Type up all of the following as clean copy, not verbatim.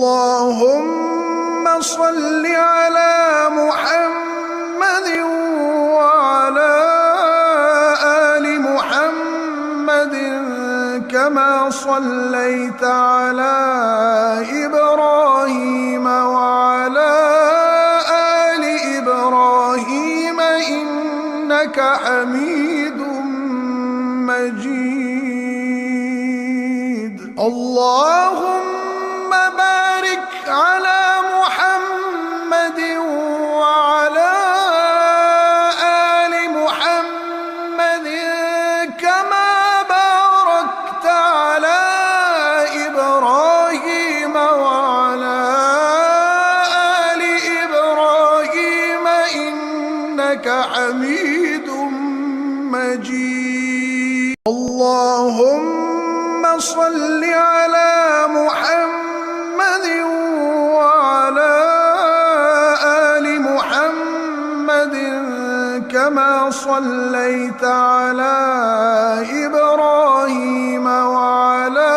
اللهم صل على محمد وعلى آل محمد كما صليت على إبراهيم وعلى آل إبراهيم إنك حميد مجيد. اللهم بارك على محمد وعلى آل محمد كما باركت على إبراهيم وعلى آل إبراهيم إنك حميد مجيد. اللهم صل على محمد وعلى آل محمد كما صليت على إبراهيم وعلى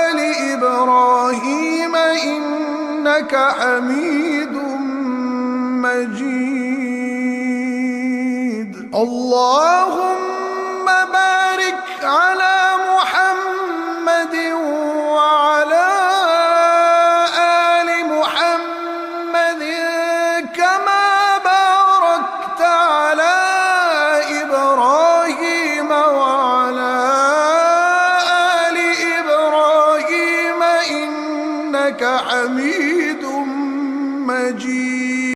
آل إبراهيم إنك حميد مجيد. اللهم بارك على محمد وعلى آل محمد كما باركت على إبراهيم وعلى آل إبراهيم إنك حميد